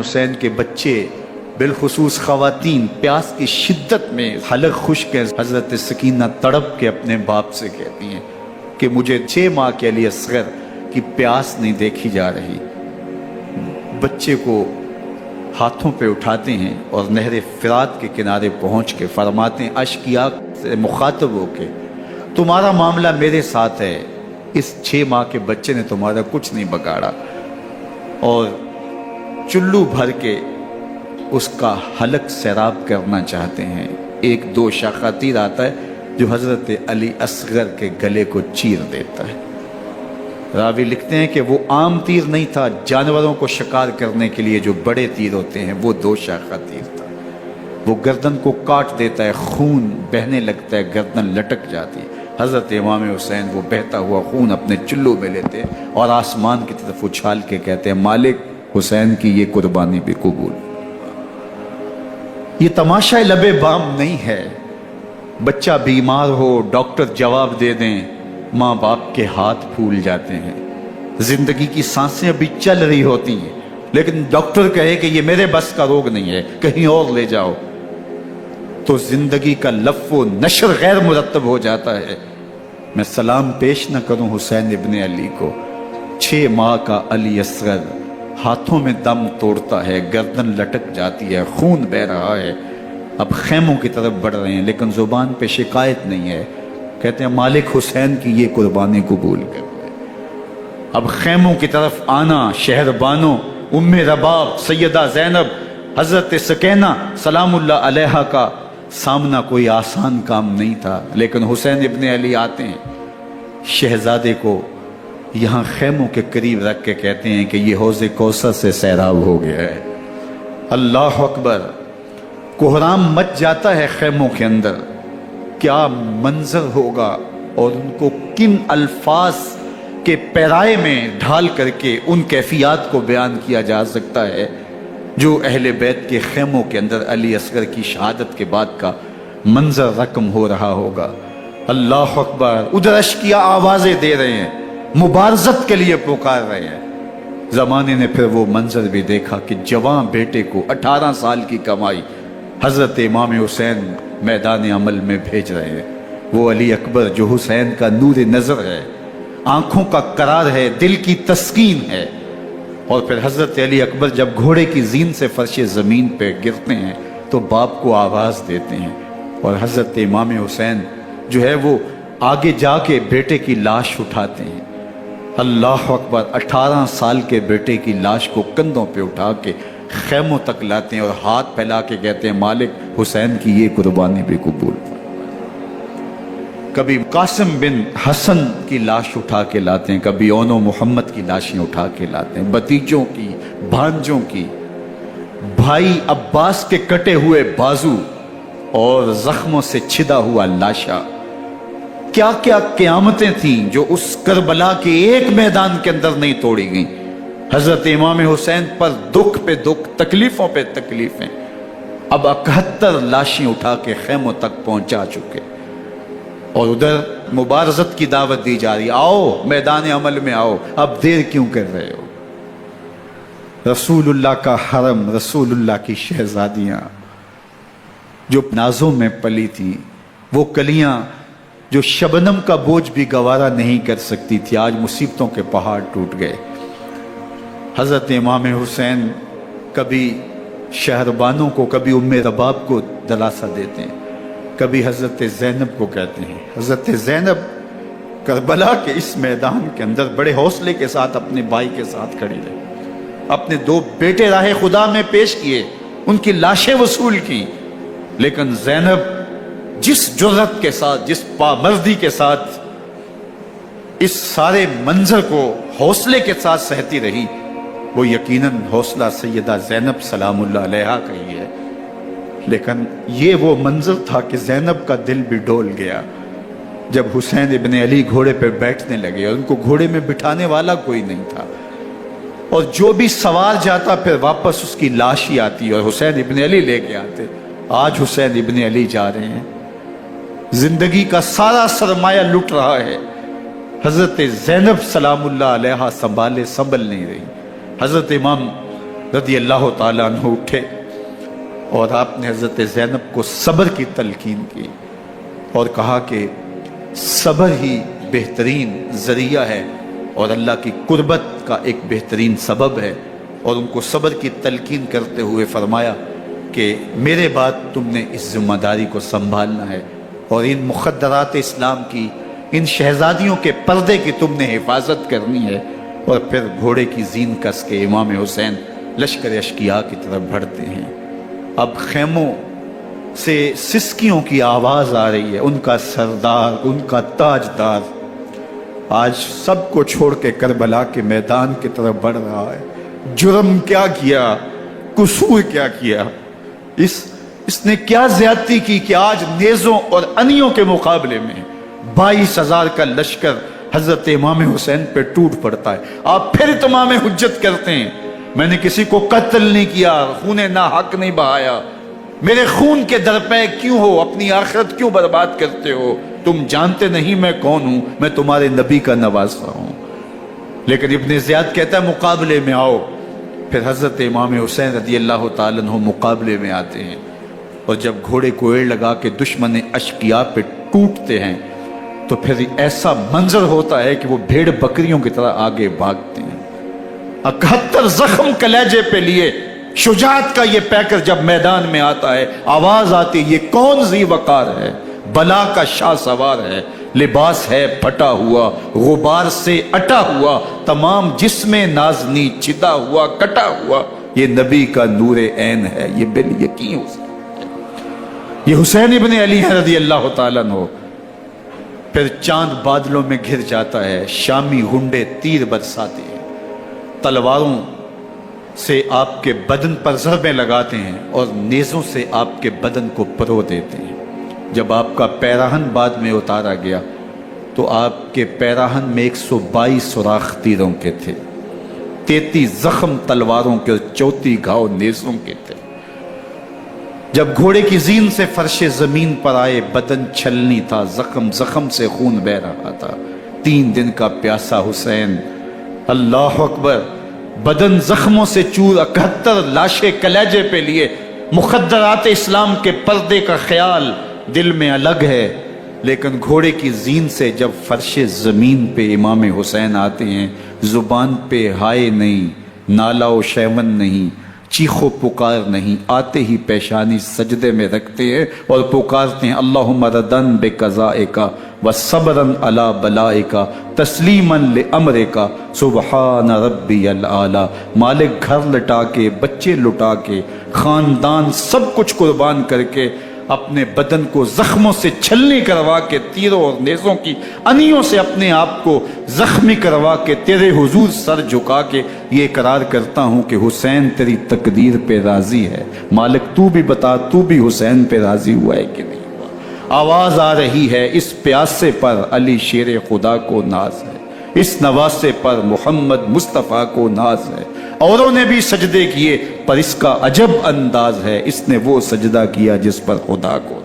حسین کے بچے بالخصوص خواتین پیاس کی شدت میں حلق خشک ہے۔ حضرت سکینہ تڑپ کے اپنے باپ سے کہتی ہیں کہ مجھے 6 ماہ کے علی اصغر کی پیاس نہیں دیکھی جا رہی۔ بچے کو ہاتھوں پہ اٹھاتے ہیں اور نہر فرات کے کنارے پہنچ کے فرماتے ہیں اشک کی آنکھ سے مخاطب ہو کے، تمہارا معاملہ میرے ساتھ ہے، اس 6 ماہ کے بچے نے تمہارا کچھ نہیں بگاڑا، اور چلو بھر کے اس کا حلق سیراب کرنا چاہتے ہیں۔ ایک دوشاخہ تیر آتا ہے جو حضرت علی اصغر کے گلے کو چیر دیتا ہے۔ راوی لکھتے ہیں کہ وہ عام تیر نہیں تھا، جانوروں کو شکار کرنے کے لیے جو بڑے تیر ہوتے ہیں وہ دوشاخہ تیر تھا۔ وہ گردن کو کاٹ دیتا ہے، خون بہنے لگتا ہے، گردن لٹک جاتی ہے۔ حضرت امام حسین وہ بہتا ہوا خون اپنے چلو میں لیتے ہیں اور آسمان کی طرف اچھال کے کہتے ہیں مالک حسین کی یہ قربانی بھی قبول۔ یہ تماشا لب بام نہیں ہے، بچہ بیمار ہو ڈاکٹر جواب دے دیں، ماں باپ کے ہاتھ پھول جاتے ہیں، زندگی کی سانسیں ابھی چل رہی ہوتی ہیں لیکن ڈاکٹر کہے کہ یہ میرے بس کا روگ نہیں ہے، کہیں اور لے جاؤ، تو زندگی کا لف و نشر غیر مرتب ہو جاتا ہے۔ میں سلام پیش نہ کروں حسین ابن علی کو، 6 ماہ کا علی اصغر ہاتھوں میں دم توڑتا ہے، گردن لٹک جاتی ہے، خون بہ رہا ہے، اب خیموں کی طرف بڑھ رہے ہیں لیکن زبان پہ شکایت نہیں ہے، کہتے ہیں مالک حسین کی یہ قربانی قبول کر لے۔ اب خیموں کی طرف آنا، شہر بانو، ام رباب، سیدہ زینب، حضرت سکینہ سلام اللہ علیہا کا سامنا کوئی آسان کام نہیں تھا، لیکن حسین ابن علی آتے ہیں، شہزادے کو یہاں خیموں کے قریب رکھ کے کہتے ہیں کہ یہ حوض کوثر سے سیراب ہو گیا ہے۔ اللہ اکبر، کوہرام مچ جاتا ہے خیموں کے اندر، کیا منظر ہوگا اور ان کو کن الفاظ کے پیرائے میں ڈھال کر کے ان کیفیات کو بیان کیا جا سکتا ہے جو اہل بیت کے خیموں کے اندر علی اصغر کی شہادت کے بعد کا منظر رقم ہو رہا ہوگا۔ اللہ اکبر، ادھر اشکیا آوازیں دے رہے ہیں، مبارزت کے لیے پکار رہے ہیں۔ زمانے نے پھر وہ منظر بھی دیکھا کہ جوان بیٹے کو 18 سال کی کمائی حضرت امام حسین میدان عمل میں بھیج رہے ہیں۔ وہ علی اکبر جو حسین کا نور نظر ہے، آنکھوں کا قرار ہے، دل کی تسکین ہے، اور پھر حضرت علی اکبر جب گھوڑے کی زین سے فرش زمین پہ گرتے ہیں تو باپ کو آواز دیتے ہیں، اور حضرت امام حسین جو ہے وہ آگے جا کے بیٹے کی لاش اٹھاتے ہیں۔ اللہ اکبر، 18 سال کے بیٹے کی لاش کو کندھوں پہ اٹھا کے خیموں تک لاتے ہیں اور ہاتھ پھیلا کے کہتے ہیں مالک حسین کی یہ قربانی بھی قبول۔ کبھی قاسم بن حسن کی لاش اٹھا کے لاتے ہیں، کبھی اونو محمد کی لاشیں اٹھا کے لاتے ہیں، بتیجوں کی، بھانجوں کی، بھائی عباس کے کٹے ہوئے بازو اور زخموں سے چھدا ہوا لاشا۔ کیا کیا قیامتیں تھیں جو اس کربلا کے ایک میدان کے اندر نہیں توڑی گئیں۔ حضرت امام حسین پر دکھ پہ دکھ، تکلیفوں پہ تکلیفیں، اب 71 لاشیں اٹھا کے خیموں تک پہنچا چکے، اور ادھر مبارزت کی دعوت دی جا رہی، آؤ میدان عمل میں آؤ، اب دیر کیوں کر رہے ہو۔ رسول اللہ کا حرم، رسول اللہ کی شہزادیاں جو نازوں میں پلی تھیں، وہ کلیاں جو شبنم کا بوجھ بھی گوارا نہیں کر سکتی تھی، آج مصیبتوں کے پہاڑ ٹوٹ گئے۔ حضرت امام حسین کبھی شہربانوں کو، کبھی ام رباب کو دلاسا دیتے ہیں، کبھی حضرت زینب کو کہتے ہیں۔ حضرت زینب کربلا کے اس میدان کے اندر بڑے حوصلے کے ساتھ اپنے بھائی کے ساتھ کھڑی رہی، اپنے 2 بیٹے راہ خدا میں پیش کیے، ان کی لاشیں وصول کی، لیکن زینب جس جرأت کے ساتھ، جس پامردی کے ساتھ اس سارے منظر کو حوصلے کے ساتھ سہتی رہی، وہ یقیناً حوصلہ سیدہ زینب سلام اللہ علیہا کا ہی ہے، لیکن یہ وہ منظر تھا کہ زینب کا دل بھی ڈول گیا جب حسین ابن علی گھوڑے پہ بیٹھنے لگے اور ان کو گھوڑے میں بٹھانے والا کوئی نہیں تھا، اور جو بھی سوار جاتا پھر واپس اس کی لاش ہی آتی اور حسین ابن علی لے کے آتے۔ آج حسین ابن علی جا رہے ہیں، زندگی کا سارا سرمایہ لٹ رہا ہے، حضرت زینب سلام اللہ علیہا سنبھالے سنبھل نہیں رہی، حضرت امام رضی اللہ تعالیٰ عنہ اٹھے اور آپ نے حضرت زینب کو صبر کی تلقین کی اور کہا کہ صبر ہی بہترین ذریعہ ہے اور اللہ کی قربت کا ایک بہترین سبب ہے، اور ان کو صبر کی تلقین کرتے ہوئے فرمایا کہ میرے بعد تم نے اس ذمہ داری کو سنبھالنا ہے اور ان مخدرات اسلام کی، ان شہزادیوں کے پردے کی تم نے حفاظت کرنی ہے۔ اور پھر گھوڑے کی زین کس کے امام حسین لشکر اشقیاء کی طرف بڑھتے ہیں۔ اب خیموں سے سسکیوں کی آواز آ رہی ہے، ان کا سردار، ان کا تاجدار آج سب کو چھوڑ کے کربلا کے میدان کی طرف بڑھ رہا ہے۔ جرم کیا کیا، قصور کیا کیا، اس نے کیا زیادتی کی کہ آج نیزوں اور انیوں کے مقابلے میں 22,000 کا لشکر حضرت امام حسین پہ ٹوٹ پڑتا ہے۔ آپ پھر اتمام حجت کرتے ہیں، میں نے کسی کو قتل نہیں کیا، خون ناحق نہیں بہایا، میرے خون کے درپے کیوں ہو، اپنی آخرت کیوں برباد کرتے ہو، تم جانتے نہیں میں کون ہوں، میں تمہارے نبی کا نواسا ہوں۔ لیکن ابن زیاد کہتا ہے مقابلے میں آؤ۔ پھر حضرت امام حسین رضی اللہ تعالیٰ عنہ مقابلے میں آتے ہیں، اور جب گھوڑے کو ایڑ لگا کے دشمن اشقیاء پہ ٹوٹتے ہیں تو پھر ایسا منظر ہوتا ہے کہ وہ بھیڑ بکریوں کی طرح آگے بھاگتے ہیں۔ 71 زخم کلیجے پہ لیے شجاعت کا یہ پیکر جب میدان میں آتا ہے، آواز آتی ہے یہ کون ذی وقار ہے، بلا کا شاہ سوار ہے، لباس ہے پھٹا ہوا، غبار سے اٹا ہوا، تمام جسم نازنی چدا ہوا کٹا ہوا، یہ نبی کا نور عین ہے، یہ بال یقین ہو سکتا ہے، یہ حسین ابن علی ہے رضی اللہ تعالیٰ عنہ۔ پھر چاند بادلوں میں گھر جاتا ہے، شامی ہنڈے تیر برساتے ہیں، تلواروں سے آپ کے بدن پر ضربیں لگاتے ہیں اور نیزوں سے آپ کے بدن کو پرو دیتے ہیں۔ جب آپ کا پیراہن بعد میں اتارا گیا تو آپ کے پیراہن میں 122 سوراخ تیروں کے تھے، 33 زخم تلواروں کے اور 34 گھاؤ نیزوں کے تھے۔ جب گھوڑے کی زین سے فرش زمین پر آئے، بدن چھلنی تھا، زخم زخم سے خون بہ رہا تھا، 3 دن کا پیاسا حسین، اللہ اکبر، بدن زخموں سے چور، 71 لاشیں کلیجے پہ لیے، مخدرات اسلام کے پردے کا خیال دل میں الگ ہے، لیکن گھوڑے کی زین سے جب فرش زمین پہ امام حسین آتے ہیں، زبان پہ ہائے نہیں، نالا و شیون نہیں، چیخ و پکار نہیں، آتے ہی پیشانی سجدے میں رکھتے ہیں اور پکارتے ہیں اللہم ردن بقضائک وصبرن علی بلائک تسلیما لامرک سبحان ربی الاعلی۔ مالک گھر لٹا کے، بچے لٹا کے، خاندان سب کچھ قربان کر کے، اپنے بدن کو زخموں سے چھلنی کروا کے، تیروں اور نیزوں کی انیوں سے اپنے آپ کو زخمی کروا کے، تیرے حضور سر جھکا کے یہ اقرار کرتا ہوں کہ حسین تیری تقدیر پہ راضی ہے، مالک تو بھی بتا، تو بھی حسین پہ راضی ہوا ہے کہ نہیں ہوا۔ آواز آ رہی ہے اس پیاسے پر علی شیر خدا کو ناز ہے، اس نواسے پر محمد مصطفیٰ کو ناز ہے، اوروں نے بھی سجدے کیے پر اس کا عجب انداز ہے، اس نے وہ سجدہ کیا جس پر خدا کو